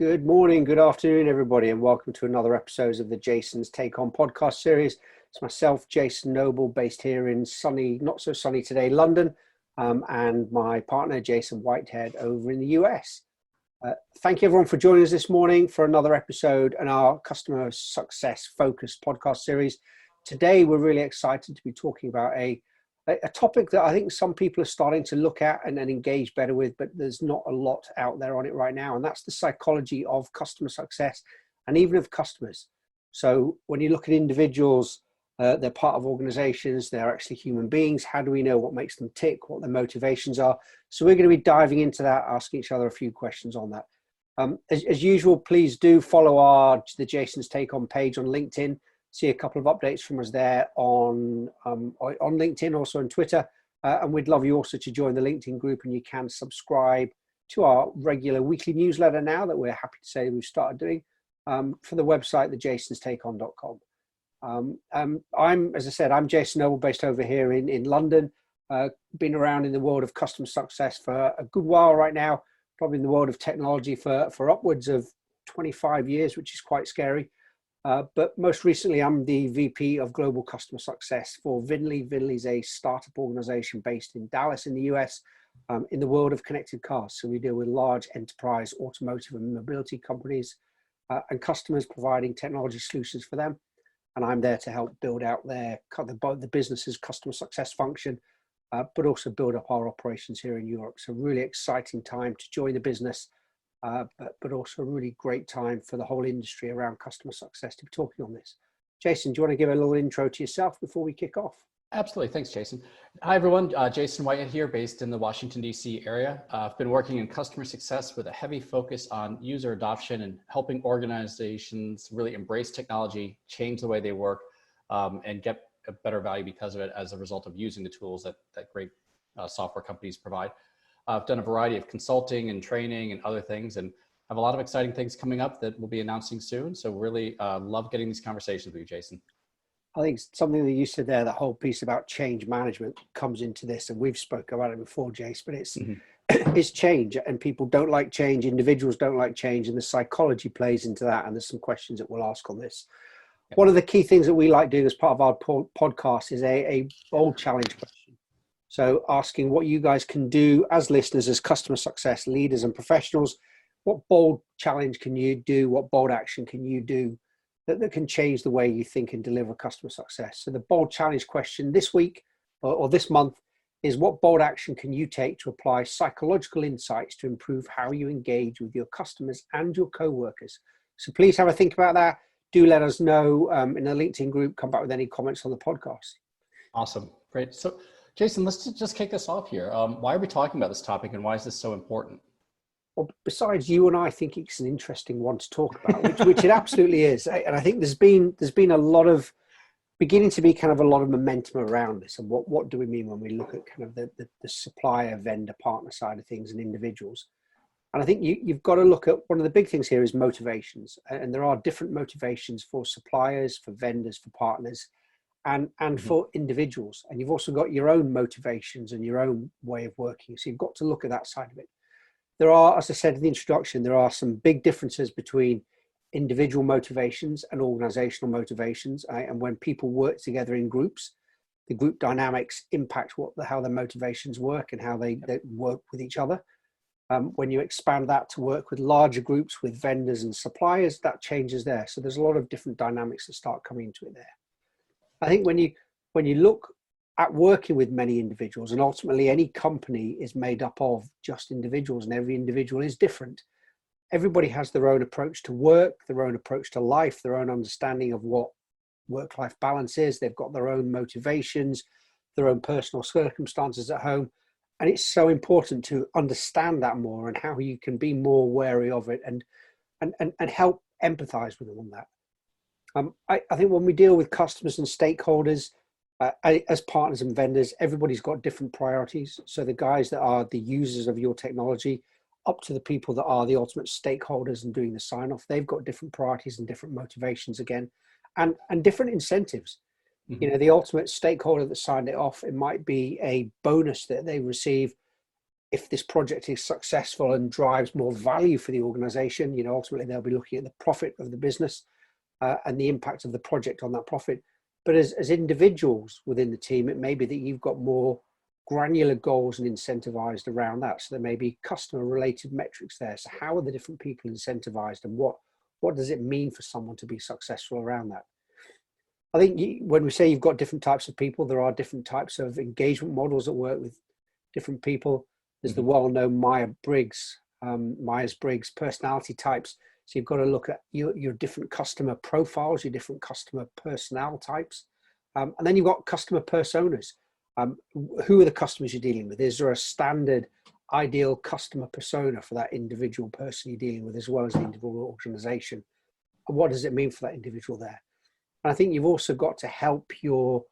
Good morning, good afternoon, everybody, and welcome to another episode of the Jason's Take On podcast series. It's myself, Jason Noble, based here in sunny, not so sunny today, London, and my partner, Jason Whitehead, over in the US. Thank you, everyone, for joining us this morning for another episode in our customer success focused podcast series. Today, we're really excited to be talking about a topic that I think some people are starting to look at and engage better with, but there's not a lot out there on it right now. And that's the psychology of customer success and even of customers. So when you look at individuals, they're part of organizations, they're actually human beings. How do we know what makes them tick, what their motivations are? So we're going to be diving into that, asking each other a few questions on that. As usual, please do follow the Jason's Take On page on LinkedIn. See a couple of updates from us there on LinkedIn, also on Twitter. And we'd love you also to join the LinkedIn group, and you can subscribe to our regular weekly newsletter now that we're happy to say we've started doing for the website, thejasonstakeon.com. As I said, I'm Jason Noble, based over here in London. Been around in the world of customer success for a good while right now, probably in the world of technology for upwards of 25 years, which is quite scary. But most recently, I'm the VP of Global Customer Success for Vinly. Vinly is a startup organization based in Dallas in the US in the world of connected cars. So we deal with large enterprise automotive and mobility companies and customers, providing technology solutions for them. And I'm there to help build out the business's customer success function, but also build up our operations here in Europe. So really exciting time to join the business. But also a really great time for the whole industry around customer success to be talking on this. Jason, do you want to give a little intro to yourself before we kick off? Absolutely. Thanks, Jason. Hi, everyone. Jason Whitehead here, based in the Washington, D.C. area. I've been working in customer success with a heavy focus on user adoption and helping organizations really embrace technology, change the way they work, and get a better value because of it as a result of using the tools that great software companies provide. I've done a variety of consulting and training and other things, and have a lot of exciting things coming up that we'll be announcing soon. So really love getting these conversations with you, Jason. I think something that you said there, the whole piece about change management comes into this, and we've spoken about it before, Jace, but it's change, and people don't like change, individuals don't like change, and the psychology plays into that, and there's some questions that we'll ask on this. Yeah. One of the key things that we like doing as part of our podcast is a bold challenge question. So asking what you guys can do as listeners, as customer success leaders and professionals. What bold challenge can you do? What bold action can you do that can change the way you think and deliver customer success? So the bold challenge question this week or this month is, what bold action can you take to apply psychological insights to improve how you engage with your customers and your co-workers? So please have a think about that. Do let us know in the LinkedIn group. Come back with any comments on the podcast. Awesome. Great. So Jason, let's just kick this off here. Why are we talking about this topic, and why is this so important? Well, besides you and I think it's an interesting one to talk about, which it absolutely is. And I think there's been a lot of beginning to be kind of a lot of momentum around this. And what do we mean when we look at kind of the supplier, vendor, partner side of things and individuals? And I think you've got to look at one of the big things here is motivations. And there are different motivations for suppliers, for vendors, for partners, and for individuals. And you've also got your own motivations and your own way of working. So you've got to look at that side of it. There are, as I said in the introduction, there are some big differences between individual motivations and organizational motivations. And when people work together in groups, the group dynamics impact how their motivations work and how they work with each other. When you expand that to work with larger groups, with vendors and suppliers, that changes there. So there's a lot of different dynamics that start coming into it there. I think when you look at working with many individuals, and ultimately any company is made up of just individuals, and every individual is different. Everybody has their own approach to work, their own approach to life, their own understanding of what work-life balance is. They've got their own motivations, their own personal circumstances at home. And it's so important to understand that more and how you can be more wary of it and help empathize with them on that. I think when we deal with customers and stakeholders, as partners and vendors, everybody's got different priorities. So the guys that are the users of your technology, up to the people that are the ultimate stakeholders and doing the sign-off, they've got different priorities and different motivations again, and different incentives. Mm-hmm. You know, the ultimate stakeholder that signed it off, it might be a bonus that they receive if this project is successful and drives more value for the organization, ultimately they'll be looking at the profit of the business and the impact of the project on that profit. But as individuals within the team, it may be that you've got more granular goals and incentivized around that. So there may be customer related metrics there. So how are the different people incentivized, and what does it mean for someone to be successful around that? I think when we say you've got different types of people, there are different types of engagement models that work with different people. There's the well-known Myers-Briggs personality types. So you've got to look at your different customer profiles, your different customer personnel types. And then you've got customer personas. Who are the customers you're dealing with? Is there a standard ideal customer persona for that individual person you're dealing with, as well as the individual organization? And what does it mean for that individual there? And I think you've also got to help your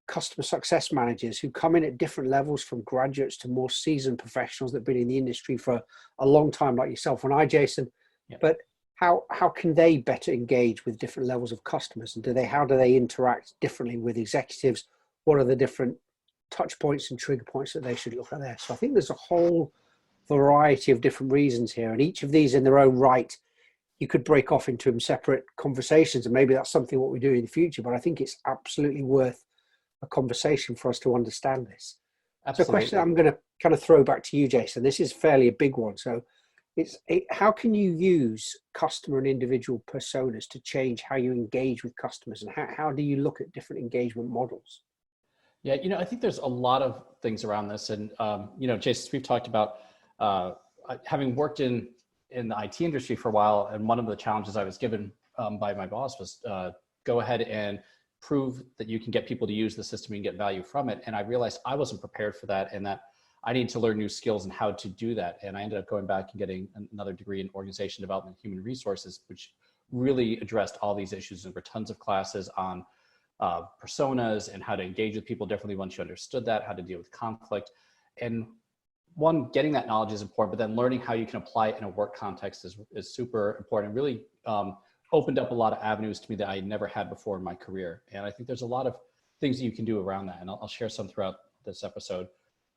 customer success managers who come in at different levels, from graduates to more seasoned professionals that have been in the industry for a long time, like yourself and I, Jason. Yep. But how can they better engage with different levels of customers? And how do they interact differently with executives? What are the different touch points and trigger points that they should look at there? So I think there's a whole variety of different reasons here, and each of these in their own right, you could break off into them separate conversations, and maybe that's something what we do in the future. But I think it's absolutely worth a conversation for us to understand this. Absolutely. So a question I'm going to kind of throw back to you, Jason. This is fairly a big one. So how can you use customer and individual personas to change how you engage with customers, and how do you look at different engagement models? Yeah, I think there's a lot of things around this. And, Jason, we've talked about having worked in the IT industry for a while. And one of the challenges I was given by my boss was go ahead and prove that you can get people to use the system and get value from it. And I realized I wasn't prepared for that, and that I need to learn new skills and how to do that. And I ended up going back and getting another degree in organization development, human resources, which really addressed all these issues. And there were tons of classes on personas and how to engage with people differently once you understood that, how to deal with conflict. And one, getting that knowledge is important, but then learning how you can apply it in a work context is super important, and really opened up a lot of avenues to me that I never had before in my career. And I think there's a lot of things that you can do around that, and I'll share some throughout this episode.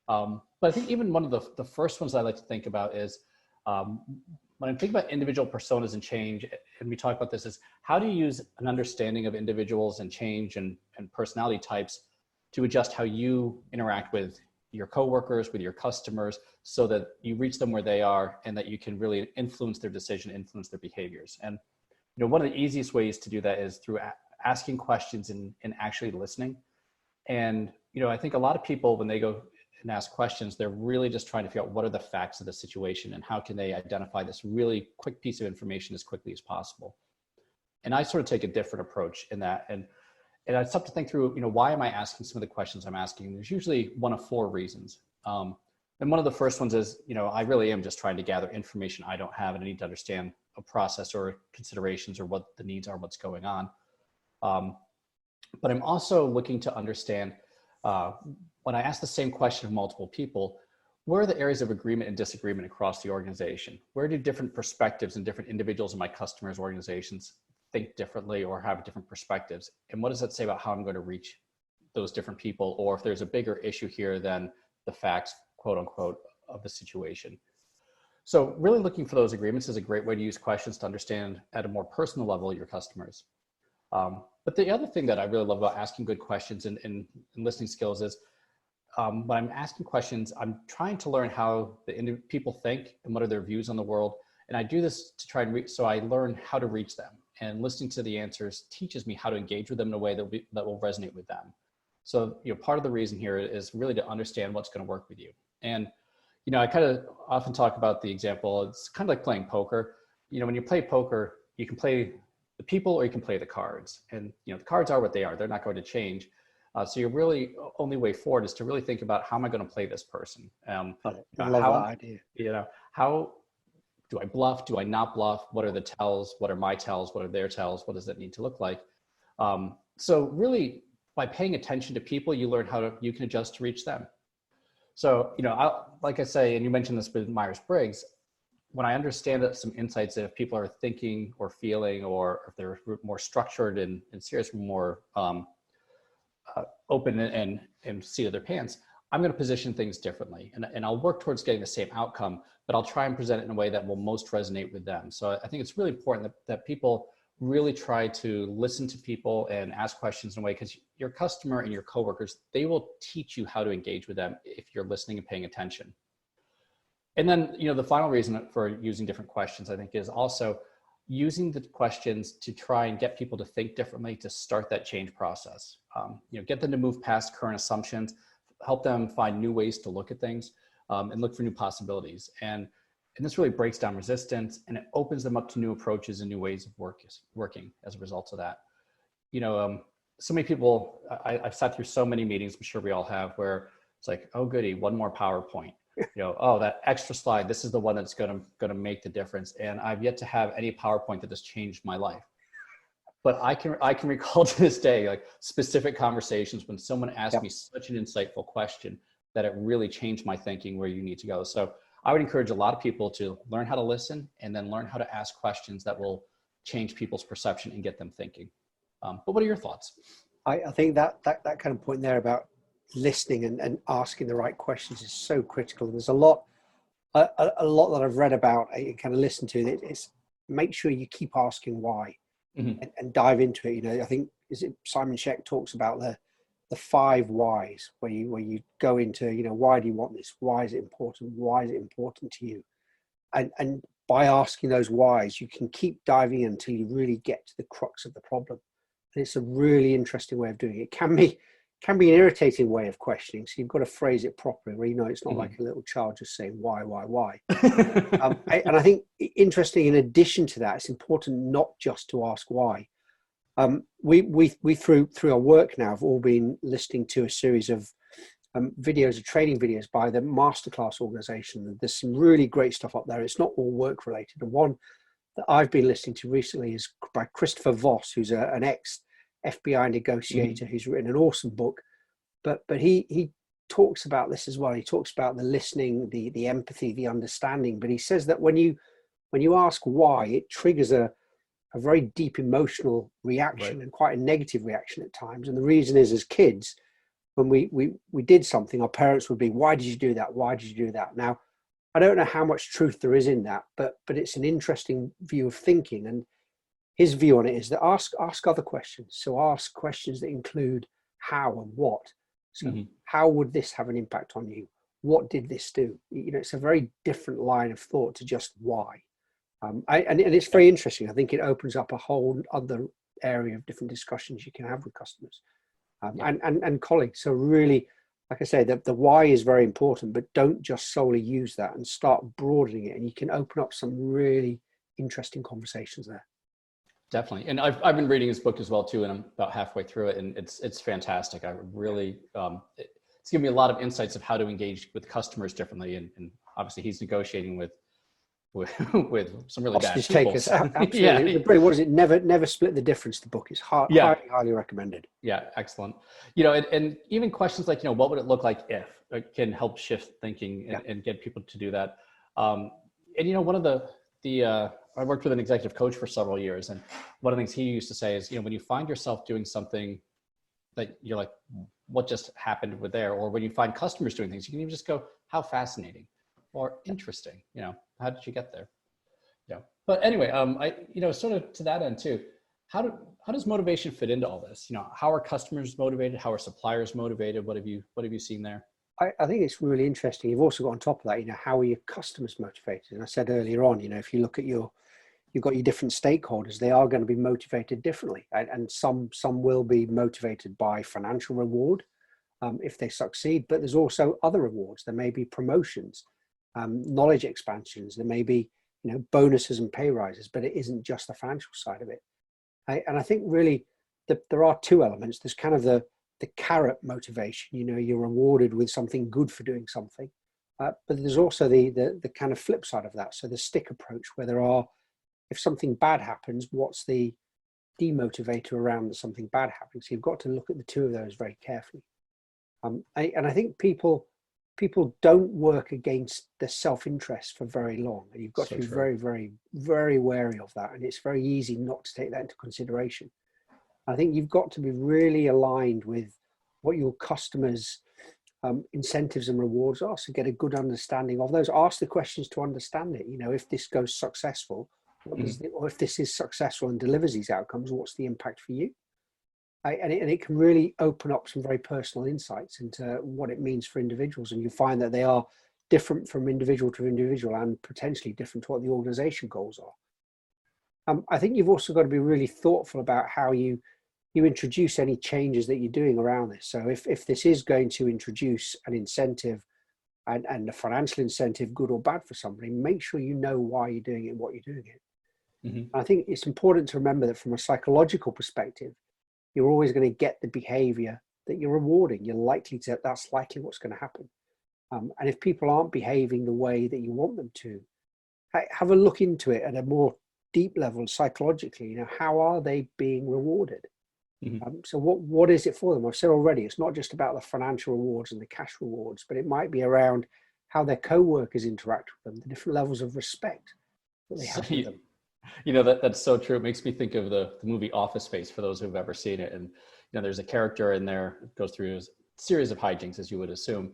But I think even one of the first ones I like to think about is when I think about individual personas and change, and we talk about this, is how do you use an understanding of individuals and change and personality types to adjust how you interact with your coworkers, with your customers, so that you reach them where they are and that you can really influence their decision, influence their behaviors. And one of the easiest ways to do that is through asking questions and actually listening. And I think a lot of people, when they go and ask questions, they're really just trying to figure out what are the facts of the situation and how can they identify this really quick piece of information as quickly as possible. And I sort of take a different approach in that. And I start to think through, why am I asking some of the questions I'm asking? And there's usually one of four reasons. And one of the first ones is, I really am just trying to gather information I don't have, and I need to understand a process or considerations or what the needs are, what's going on. But I'm also looking to understand, when I ask the same question of multiple people, where are the areas of agreement and disagreement across the organization? Where do different perspectives and different individuals in my customers' organizations think differently or have different perspectives? And what does that say about how I'm going to reach those different people? Or if there's a bigger issue here than the facts, quote unquote, of the situation. So really looking for those agreements is a great way to use questions to understand at a more personal level your customers. But the other thing that I really love about asking good questions and listening skills is when I'm asking questions, I'm trying to learn how the people think and what are their views on the world. And I do this to try and so I learn how to reach them. And listening to the answers teaches me how to engage with them in a way that will resonate with them. So, part of the reason here is really to understand what's going to work with you. And, I kind of often talk about the example, it's kind of like playing poker. When you play poker, you can play the people or you can play the cards. And, the cards are what they are. They're not going to change. So your really only way forward is to really think about, how am I going to play this person? I love that idea. How do I bluff? Do I not bluff? What are the tells? What are my tells? What are their tells? What does that need to look like? So really, by paying attention to people, you learn how you can adjust to reach them. So, like I say, and you mentioned this with Myers-Briggs, when I understand some insights that if people are thinking or feeling, or if they're more structured and serious, more open and seat of their pants, I'm going to position things differently, and I'll work towards getting the same outcome, but I'll try and present it in a way that will most resonate with them. So I think it's really important that people really try to listen to people and ask questions in a way, because your customer and your coworkers, they will teach you how to engage with them if you're listening and paying attention. And then, the final reason for using different questions, I think, is also using the questions to try and get people to think differently, to start that change process. Get them to move past current assumptions, help them find new ways to look at things, and look for new possibilities. And this really breaks down resistance, and it opens them up to new approaches and new ways of working as a result of that. So many people, I've sat through so many meetings, I'm sure we all have, where it's like, oh goody, one more PowerPoint. Oh, that extra slide, this is the one that's going to make the difference. And I've yet to have any PowerPoint that has changed my life. But I can recall to this day, like, specific conversations when someone asked me such an insightful question that it really changed my thinking where you need to go. So I would encourage a lot of people to learn how to listen, and then learn how to ask questions that will change people's perception and get them thinking. But what are your thoughts? I think that kind of point there about listening and asking the right questions is so critical. There's a lot that I've read about and kind of listened to. It's make sure you keep asking why, and dive into it. I think Simon Sheck talks about the 5 whys, where you go into, why do you want this? Why is it important? Why is it important to you? And by asking those whys, you can keep diving in until you really get to the crux of the problem. And it's a really interesting way of doing it. It can be an irritating way of questioning, so you've got to phrase it properly, where it's not like a little child just saying why. And I think, interesting, in addition to that, it's important not just to ask why. We through our work now have all been listening to a series of training videos by the Masterclass organization. There's some really great stuff up there. It's not all work related. And one that I've been listening to recently is by Christopher Voss, who's an ex-FBI negotiator who's written an awesome book. But he talks about this as well. He talks about the listening, the empathy, the understanding. But he says that when you ask why, it triggers a very deep emotional reaction, and quite a negative reaction at times. And the reason is, as kids, when we did something, our parents would be, why did you do that? Why did you do that? Now, I don't know how much truth there is in that, but it's an interesting view of thinking. And his view on it is that ask other questions. So ask questions that include how and what. So how would this have an impact on you? What did this do? It's a very different line of thought to just why. And it's very interesting. I think it opens up a whole other area of different discussions you can have with customers and colleagues. So really, like I say, the why is very important, but don't just solely use that, and start broadening it, and you can open up some really interesting conversations there. Definitely. And I've been reading his book as well too, and I'm about halfway through it, and it's fantastic. I really, it's given me a lot of insights of how to engage with customers differently. And obviously he's negotiating with some really bad people. Absolutely. Yeah. What is it? Never Split the Difference. The book is highly recommended. Yeah. Excellent. And even questions like, what would it look like if, can help shift thinking and get people to do that. And one of the I worked with an executive coach for several years, and one of the things he used to say is, when you find yourself doing something that you're like, what just happened with there? Or when you find customers doing things, you can even just go, how fascinating or interesting, how did you get there? But anyway, sort of to that end too, how does motivation fit into all this? How are customers motivated? How are suppliers motivated? What have you seen there? I think it's really interesting. You've also got on top of that, how are your customers motivated? And I said earlier on, if you look at you've got your different stakeholders, they are going to be motivated differently. And some will be motivated by financial reward if they succeed, but there's also other rewards. There may be promotions, knowledge expansions, there may be, bonuses and pay rises, but it isn't just the financial side of it. And I think really there are 2 elements. There's kind of the carrot motivation, you're rewarded with something good for doing something. But there's also the kind of flip side of that. So the stick approach, where if something bad happens, what's the demotivator around something bad happening? So you've got to look at the 2 of those very carefully. And I think people don't work against their self-interest for very long. And you've got to be very, very, very wary of that. And it's very easy not to take that into consideration. I think you've got to be really aligned with what your customers incentives and rewards are. So get a good understanding of those. Ask the questions to understand it. You know, if this goes successful, or if this is successful and delivers these outcomes, what's the impact for you? And it can really open up some very personal insights into what it means for individuals. And you find that they are different from individual to individual and potentially different to what the organization goals are. I think you've also got to be really thoughtful about how you introduce any changes that you're doing around this. So if this is going to introduce an incentive and a financial incentive, good or bad for somebody, make sure you know why you're doing it and what you're doing it. I think it's important to remember that from a psychological perspective, you're always going to get the behavior that you're rewarding. That's likely what's going to happen. And if people aren't behaving the way that you want them to, have a look into it at a more deep level psychologically. You know, how are they being rewarded? So what is it for them? I've said already, it's not just about the financial rewards and the cash rewards, but it might be around how their co-workers interact with them, the different levels of respect that they have with them. You know, that's so true. It makes me think of the movie Office Space, for those who've ever seen it. And, you know, there's a character in there that goes through a series of hijinks, as you would assume.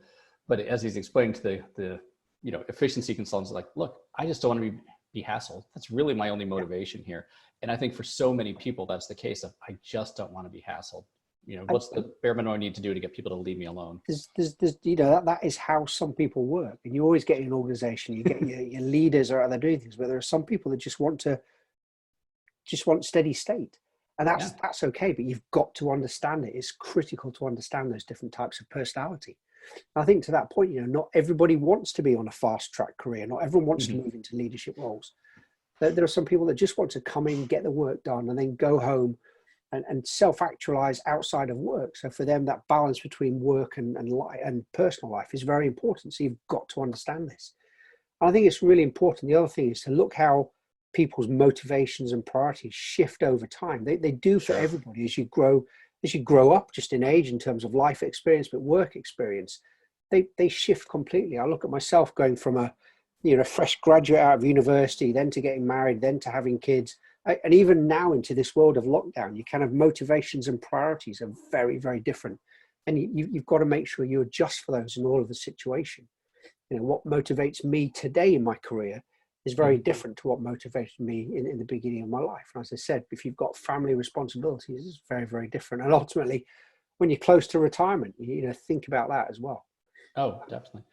But as he's explaining to the you know, efficiency consultants, like, look, I just don't want to be hassled. That's really my only motivation here. And I think for so many people, that's the case of, I just don't want to be hassled. You know, what's the bare minimum I need to do to get people to leave me alone? There's you know, that is how some people work. And you always get an organization, you get your leaders are out there doing things, but there are some people that just want steady state. And that's okay, but you've got to understand it. It's critical to understand those different types of personality. And I think to that point, you know, not everybody wants to be on a fast track career. Not everyone wants to move into leadership roles. There are some people that just want to come in, get the work done, and then go home and self-actualize outside of work. So for them, that balance between work and personal life is very important. So you've got to understand this. And I think it's really important. The other thing is to look how people's motivations and priorities shift over time. They do for everybody as you grow up, just in age in terms of life experience, but work experience, they shift completely. I look at myself going from a fresh graduate out of university, then to getting married, then to having kids, and even now into this world of lockdown. Your kind of motivations and priorities are very, very different, and you've got to make sure you adjust for those in all of the situation. You know, what motivates me today in my career is very different to what motivated me in the beginning of my life. And as I said, if you've got family responsibilities, it's very, very different. And ultimately, when you're close to retirement, you know, think about that as well. Oh, definitely.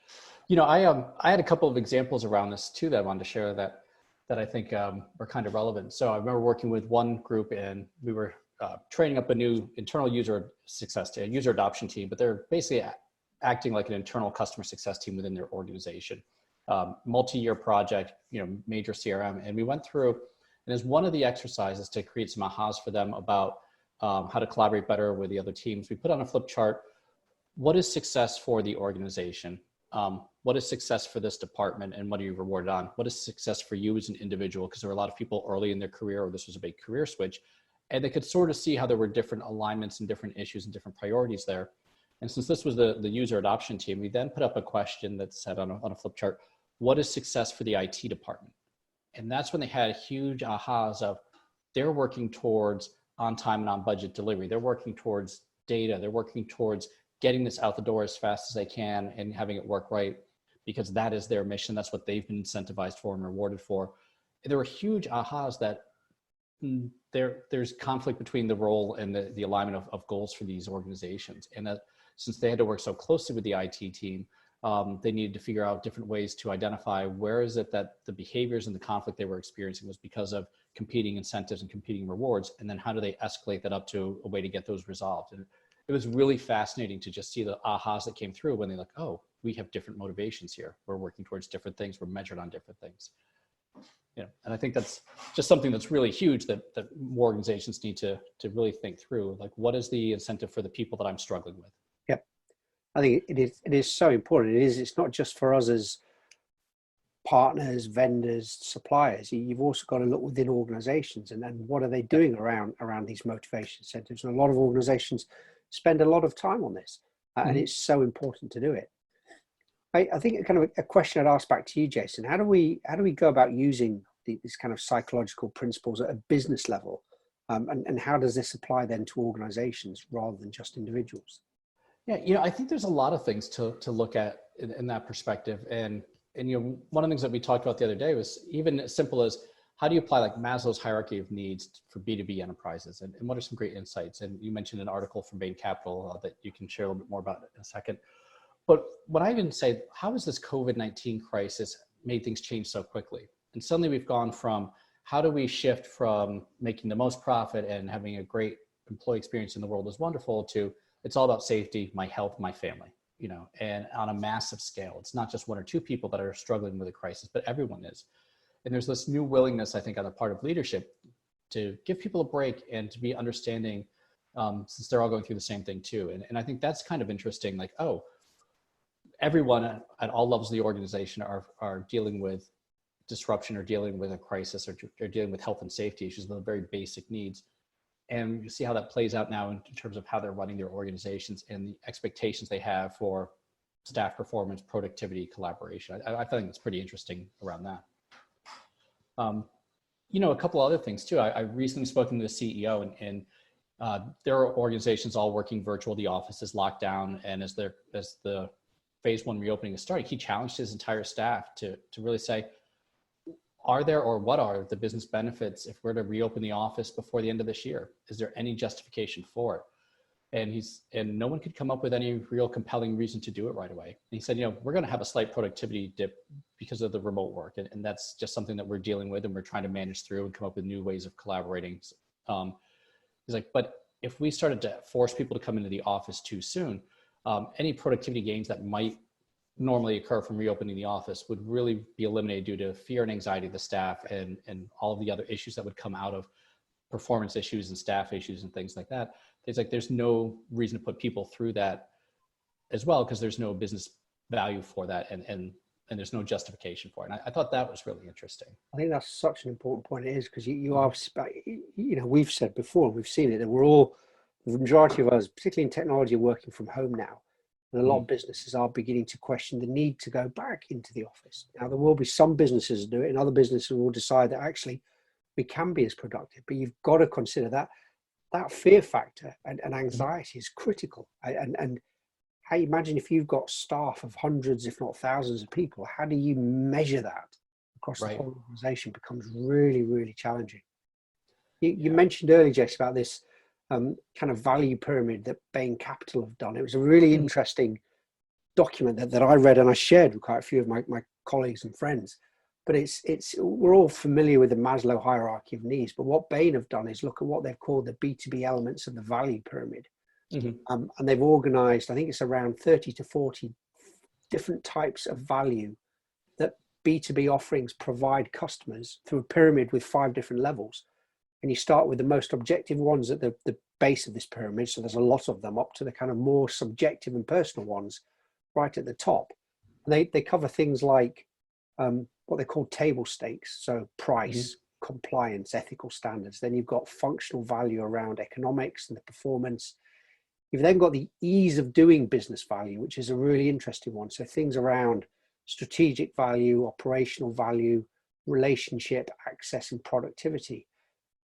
You know, I had a couple of examples around this too that I wanted to share that I think are kind of relevant. So I remember working with one group, and we were training up a new internal user adoption team, but they're basically acting like an internal customer success team within their organization. Multi-year project, you know, major CRM. And we went through, and as one of the exercises to create some ahas for them about how to collaborate better with the other teams, we put on a flip chart, what is success for the organization? What is success for this department, and what are you rewarded on? What is success for you as an individual? Because there were a lot of people early in their career, or this was a big career switch, and they could sort of see how there were different alignments and different issues and different priorities there. And since this was the user adoption team, we then put up a question that said on a flip chart, what is success for the IT department? And that's when they had huge ahas of, they're working towards on time and on budget delivery. They're working towards data. They're working towards getting this out the door as fast as they can and having it work right, because that is their mission. That's what they've been incentivized for and rewarded for. And there were huge ahas that there's conflict between the role and the alignment of goals for these organizations. And that since they had to work so closely with the IT team, they needed to figure out different ways to identify where is it that the behaviors and the conflict they were experiencing was because of competing incentives and competing rewards, and then how do they escalate that up to a way to get those resolved. And it was really fascinating to just see the ahas that came through when they're like, oh, we have different motivations here. We're working towards different things. We're measured on different things. You know, and I think that's just something that's really huge that more organizations need to really think through. Like, what is the incentive for the people that I'm struggling with? Yep. I think it is so important. It's not just for us as partners, vendors, suppliers. You've also got to look within organizations and then what are they doing around these motivation incentives. And a lot of organizations spend a lot of time on this, and it's so important to do it. I think kind of a question I'd ask back to you, Jason. How do we go about using these kind of psychological principles at a business level, and how does this apply then to organizations rather than just individuals? Yeah, I think there's a lot of things to look at in that perspective. And one of the things that we talked about the other day was even as simple as how do you apply like Maslow's hierarchy of needs for B2B enterprises? And what are some great insights? And you mentioned an article from Bain Capital that you can share a little bit more about in a second. But what I even say, how has this COVID-19 crisis made things change so quickly? And suddenly we've gone from how do we shift from making the most profit and having a great employee experience in the world is wonderful to it's all about safety, my health, my family, and on a massive scale. It's not just one or two people that are struggling with a crisis, but everyone is. And there's this new willingness, I think, on the part of leadership to give people a break and to be understanding since they're all going through the same thing too. And I think that's kind of interesting. Like, everyone at all levels of the organization are dealing with disruption or dealing with a crisis or dealing with health and safety issues, the very basic needs. And you see how that plays out now in terms of how they're running their organizations and the expectations they have for staff performance, productivity, collaboration. I think it's pretty interesting around that. A couple other things too. I recently spoken to the CEO and there are organizations all working virtual. The office is locked down, and as the phase one reopening is starting, he challenged his entire staff to really say, are there or what are the business benefits if we're to reopen the office before the end of this year? Is there any justification for it? And no one could come up with any real compelling reason to do it right away. And he said, we're going to have a slight productivity dip because of the remote work. And that's just something that we're dealing with and we're trying to manage through and come up with new ways of collaborating. He's like, but if we started to force people to come into the office too soon, any productivity gains that might normally occur from reopening the office would really be eliminated due to fear and anxiety of the staff and all of the other issues that would come out of performance issues and staff issues and things like that. It's like there's no reason to put people through that as well because there's no business value for that and there's no justification for it. And I thought that was really interesting. I think that's such an important point. It is because you are, we've said before, we've seen it, that we're all, the majority of us, particularly in technology, are working from home now. And a lot of businesses are beginning to question the need to go back into the office. Now, there will be some businesses do it, and other businesses will decide that actually we can be as productive. But you've got to consider that fear factor and anxiety is critical. And how you imagine if you've got staff of hundreds, if not thousands of people, how do you measure that across the whole organization becomes really, really challenging. You mentioned earlier, Jess, about this kind of value pyramid that Bain Capital have done. It was a really interesting document that I read and I shared with quite a few of my colleagues and friends. But we're all familiar with the Maslow hierarchy of needs. But what Bain have done is look at what they've called the B2B elements of the value pyramid. And they've organized, I think it's around 30 to 40 different types of value that B2B offerings provide customers through a pyramid with 5 different levels. And you start with the most objective ones at the base of this pyramid. So there's a lot of them up to the kind of more subjective and personal ones right at the top. And they cover things like what they call table stakes. So price, compliance, ethical standards. Then you've got functional value around economics and the performance. You've then got the ease of doing business value, which is a really interesting one. So things around strategic value, operational value, relationship, access, and productivity.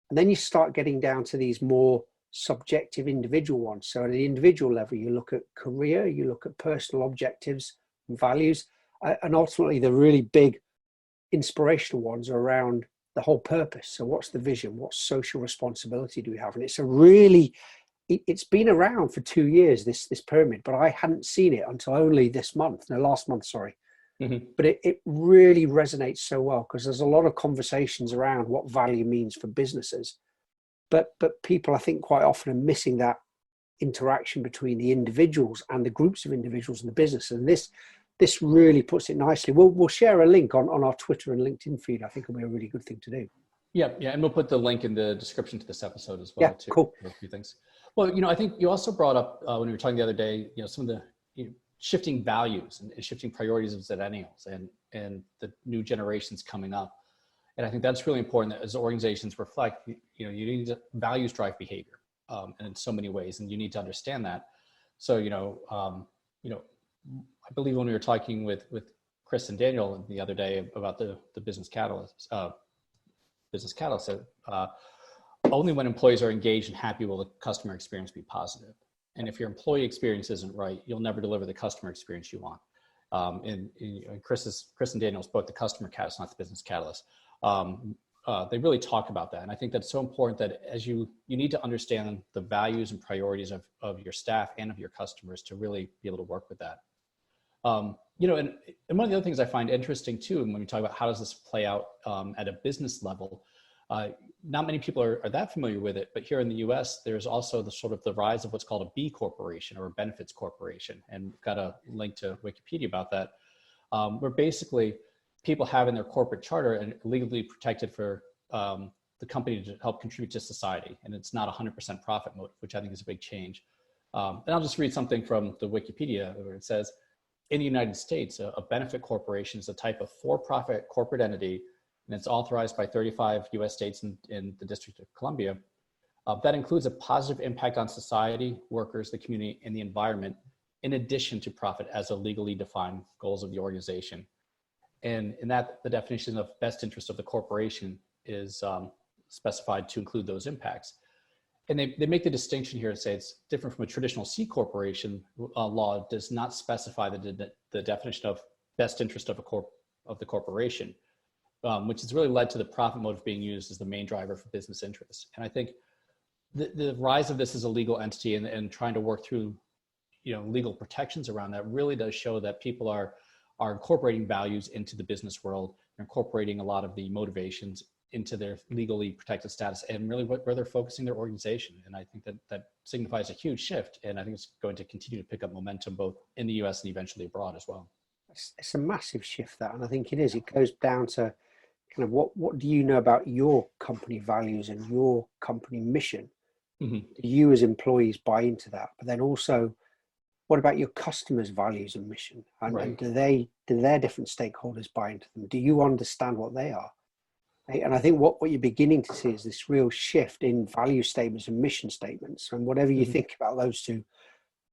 And then you start getting down to these more subjective individual ones. So at the individual level, you look at career, you look at personal objectives and values, and ultimately the really big inspirational ones are around the whole purpose. So what's the vision? What social responsibility do we have? And it's been around for 2 years, this pyramid, but I hadn't seen it until only last month, sorry. But it really resonates so well because there's a lot of conversations around what value means for businesses. But people, I think, quite often are missing that interaction between the individuals and the groups of individuals in the business. And this really puts it nicely. We'll share a link on our Twitter and LinkedIn feed. I think it'll be a really good thing to do. Yeah, and we'll put the link in the description to this episode as well. Yeah, cool. A few things. Well, I think you also brought up when we were talking the other day, some of the shifting values and shifting priorities of Zillennials and the new generations coming up. And I think that's really important that as organizations reflect, you need to values drive behavior and in so many ways, and you need to understand that. So, I believe when we were talking with Chris and Daniel the other day about the business catalyst, only when employees are engaged and happy will the customer experience be positive. And if your employee experience isn't right, you'll never deliver the customer experience you want. In Chris and Daniel's book, The Customer Catalyst, Not the Business Catalyst, they really talk about that. And I think that's so important that as you need to understand the values and priorities of your staff and of your customers to really be able to work with that. And one of the other things I find interesting too, and when we talk about how does this play out at a business level, not many people are that familiar with it, but here in the US, there's also the rise of what's called a B corporation or a benefits corporation. And we've got a link to Wikipedia about that, where basically people have in their corporate charter and legally protected for the company to help contribute to society. And it's not 100% profit motive, which I think is a big change. And I'll just read something from the Wikipedia where it says, in the United States, a benefit corporation is a type of for-profit corporate entity, and it's authorized by 35 US states in the District of Columbia. That includes a positive impact on society, workers, the community, and the environment, in addition to profit as a legally defined goals of the organization. And in that, the definition of best interest of the corporation is specified to include those impacts. And they make the distinction here and say it's different from a traditional C corporation law. Does not specify the definition of best interest of the corporation, which has really led to the profit motive being used as the main driver for business interests. And I think the rise of this as a legal entity and trying to work through legal protections around that really does show that people are incorporating values into the business world, incorporating a lot of the motivations into their legally protected status and really where they're focusing their organization. And I think that signifies a huge shift. And I think it's going to continue to pick up momentum both in the US and eventually abroad as well. It's a massive shift, that, and I think it is. It goes down to kind of what do you know about your company values and your company mission? Mm-hmm. Do you as employees buy into that? But then also, what about your customers' values and mission? And, right. And do their different stakeholders buy into them? Do you understand what they are? And I think what you're beginning to see is this real shift in value statements and mission statements, and whatever you think about those two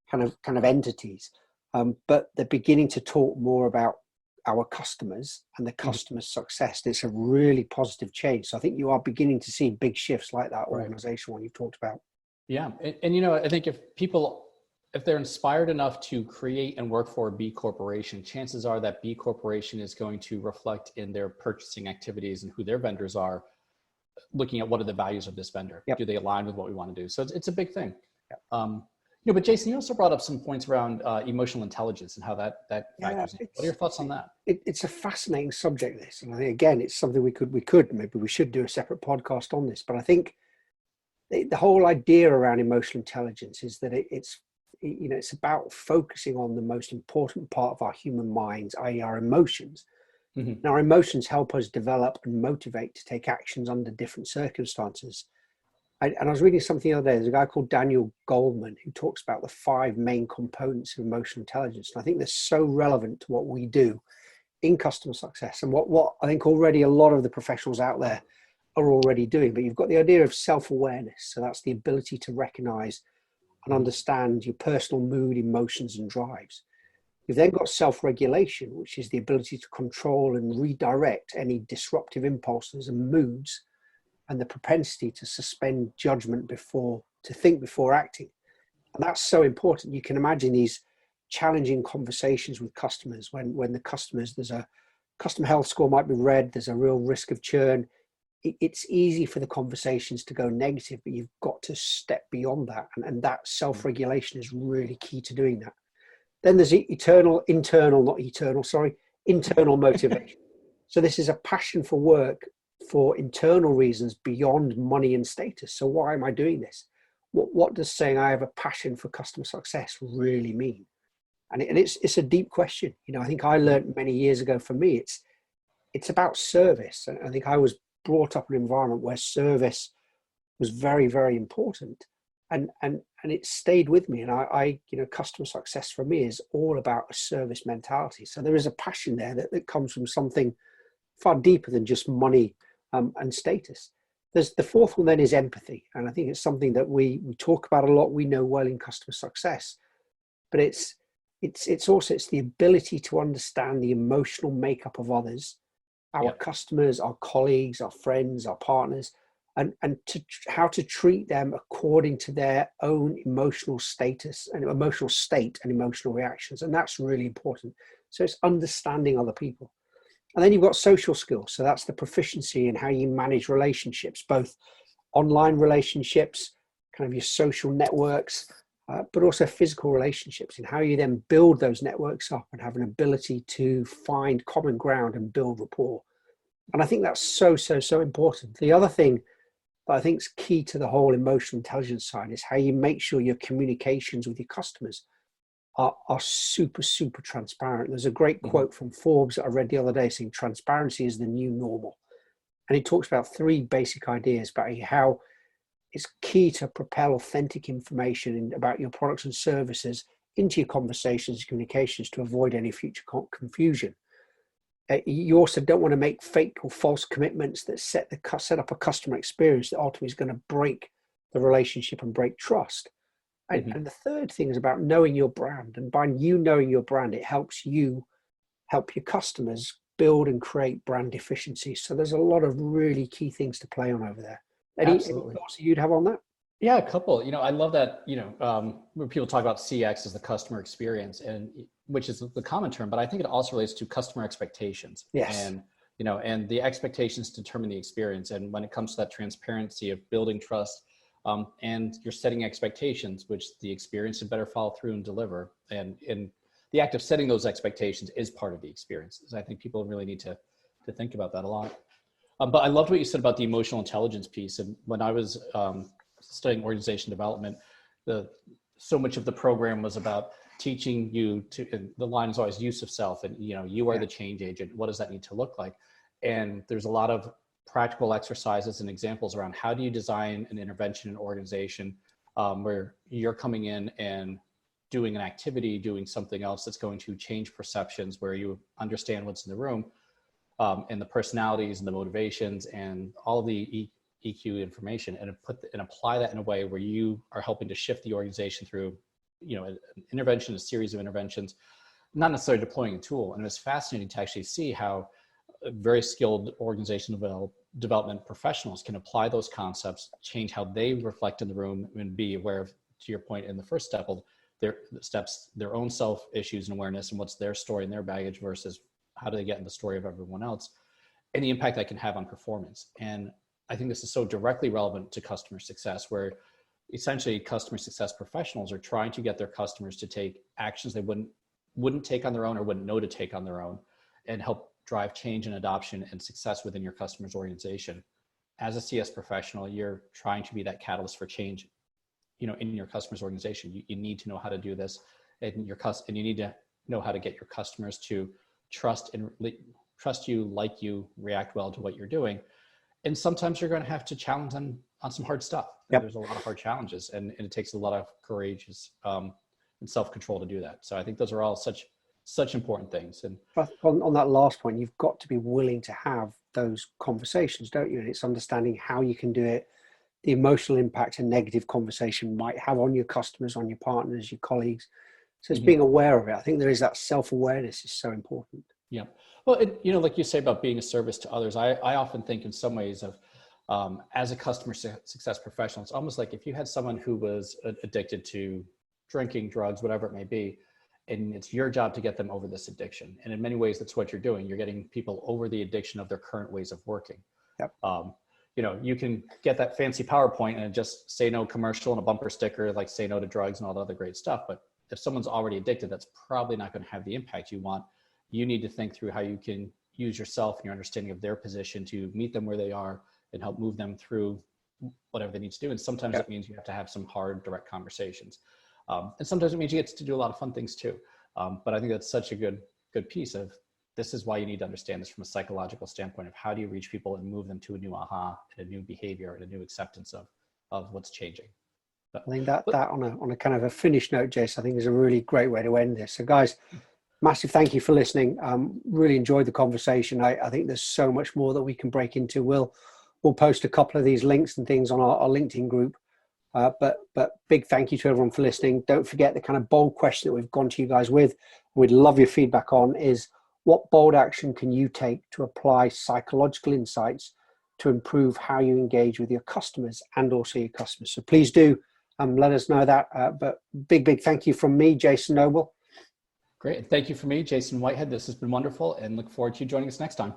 kind of entities. But they're beginning to talk more about our customers and the customer's success. It's a really positive change. So I think you are beginning to see big shifts like that organizational one you've talked about. Yeah. And I think if they're inspired enough to create and work for a B corporation, chances are that B corporation is going to reflect in their purchasing activities and who their vendors are, looking at what are the values of this vendor. Yep. Do they align with what we want to do? So it's a big thing. Yep. But Jason, you also brought up some points around emotional intelligence and how that factors in. What are your thoughts on that? It's a fascinating subject, this. And I think, again, it's something maybe we should do a separate podcast on this. But I think the whole idea around emotional intelligence is that it's about focusing on the most important part of our human minds, i.e. our emotions. Mm-hmm. And our emotions help us develop and motivate to take actions under different circumstances. And I was reading something the other day. There's a guy called Daniel Goleman who talks about the 5 main components of emotional intelligence. And I think they're so relevant to what we do in customer success and what I think already a lot of the professionals out there are already doing. But you've got the idea of self-awareness. So that's the ability to recognize and understand your personal mood, emotions, and drives. You've then got self-regulation, which is the ability to control and redirect any disruptive impulses and moods, and the propensity to suspend judgment to think before acting. And that's so important. You can imagine these challenging conversations with customers when the customers, there's a customer health score might be red, there's a real risk of churn. It's easy for the conversations to go negative, but you've got to step beyond that. And that self-regulation is really key to doing that. Then there's internal motivation. So this is a passion for work for internal reasons beyond money and status. So why am I doing this? What does saying I have a passion for customer success really mean? And it's a deep question. I think I learned many years ago, for me, it's about service. And I think I was brought up in an environment where service was very, very important, and it stayed with me. And I customer success for me is all about a service mentality. So there is a passion there that comes from something far deeper than just money and status. There's the fourth one then is empathy, and I think it's something that we talk about a lot. We know well in customer success, but it's also the ability to understand the emotional makeup of others. Our customers, our colleagues, our friends, our partners, and how to treat them according to their own emotional status and emotional state and emotional reactions. And that's really important. So it's understanding other people. And then you've got social skills. So that's the proficiency in how you manage relationships, both online relationships, kind of your social networks, but also physical relationships, and how you then build those networks up and have an ability to find common ground and build rapport. And I think that's so important. The other thing that I think is key to the whole emotional intelligence side is how you make sure your communications with your customers are super transparent. There's a great quote from Forbes that I read the other day saying transparency is the new normal. And it talks about 3 basic ideas about how it's key to propel authentic information about your products and services into your conversations and communications to avoid any future confusion. You also don't want to make fake or false commitments that set up a customer experience that ultimately is going to break the relationship and break trust. And the third thing is about knowing your brand. And by you knowing your brand, it helps you help your customers build and create brand efficiency. So there's a lot of really key things to play on over there. Any thoughts you'd have on that? Yeah, a couple. I love that, when people talk about CX as the customer experience, and which is the common term, but I think it also relates to customer expectations. Yes. And, and the expectations determine the experience. And when it comes to that transparency of building trust, and you're setting expectations, which the experience should better follow through and deliver. And the act of setting those expectations is part of the experience. So I think people really need to think about that a lot. But I loved what you said about the emotional intelligence piece. And when I was studying organization development, so much of the program was about teaching you to, and the line is always use of self, and you are the change agent. What does that need to look like? And there's a lot of practical exercises and examples around how do you design an intervention in an organization where you're coming in and doing an activity, doing something else that's going to change perceptions, where you understand what's in the room, and the personalities and the motivations and all the EQ information, and apply that in a way where you are helping to shift the organization through, an intervention, a series of interventions, not necessarily deploying a tool. And it's fascinating to actually see how very skilled organizational development professionals can apply those concepts, change how they reflect in the room, and be aware of, to your point in the first step, of their own self issues and awareness, and what's their story and their baggage versus how do they get in the story of everyone else, and the impact that can have on performance. And I think this is so directly relevant to customer success, where essentially customer success professionals are trying to get their customers to take actions they wouldn't take on their own or wouldn't know to take on their own, and help drive change and adoption and success within your customer's organization. As a CS professional, you're trying to be that catalyst for change, in your customer's organization. You need to know how to do this, and you need to know how to get your customers to trust you, like you, react well to what you're doing. And sometimes you're going to have to challenge them on some hard stuff. Yep. There's a lot of hard challenges, and it takes a lot of courage and self-control to do that. So I think those are all such important things. And on that last point, you've got to be willing to have those conversations, don't you? And it's understanding how you can do it, the emotional impact a negative conversation might have on your customers, on your partners, your colleagues. So it's being aware of it. I think there is that self-awareness is so important. Yeah. Well, like you say about being a service to others, I often think in some ways of, as a customer success professional, it's almost like if you had someone who was addicted to drinking, drugs, whatever it may be, and it's your job to get them over this addiction. And in many ways, that's what you're doing. You're getting people over the addiction of their current ways of working. Yep. You can get that fancy PowerPoint and just say no commercial and a bumper sticker, like say no to drugs and all the other great stuff. But if someone's already addicted, that's probably not going to have the impact you want. You need to think through how you can use yourself and your understanding of their position to meet them where they are and help move them through whatever they need to do. And sometimes it means you have to have some hard, direct conversations. And sometimes it means you get to do a lot of fun things too. But I think that's such a good piece of, this is why you need to understand this from a psychological standpoint of how do you reach people and move them to a new aha and a new behavior and a new acceptance of what's changing. I think that on a kind of a finished note, Jason, I think is a really great way to end this. So guys, massive thank you for listening. Really enjoyed the conversation. I think there's so much more that we can break into. We'll post a couple of these links and things on our LinkedIn group. But big thank you to everyone for listening. Don't forget the kind of bold question that we've gone to you guys with. We'd love your feedback on is, what bold action can you take to apply psychological insights to improve how you engage with your customers and also your customers. So please do let us know that. But big thank you from me, Jason Noble. Great. Thank you from me, Jason Whitehead. This has been wonderful, and look forward to you joining us next time.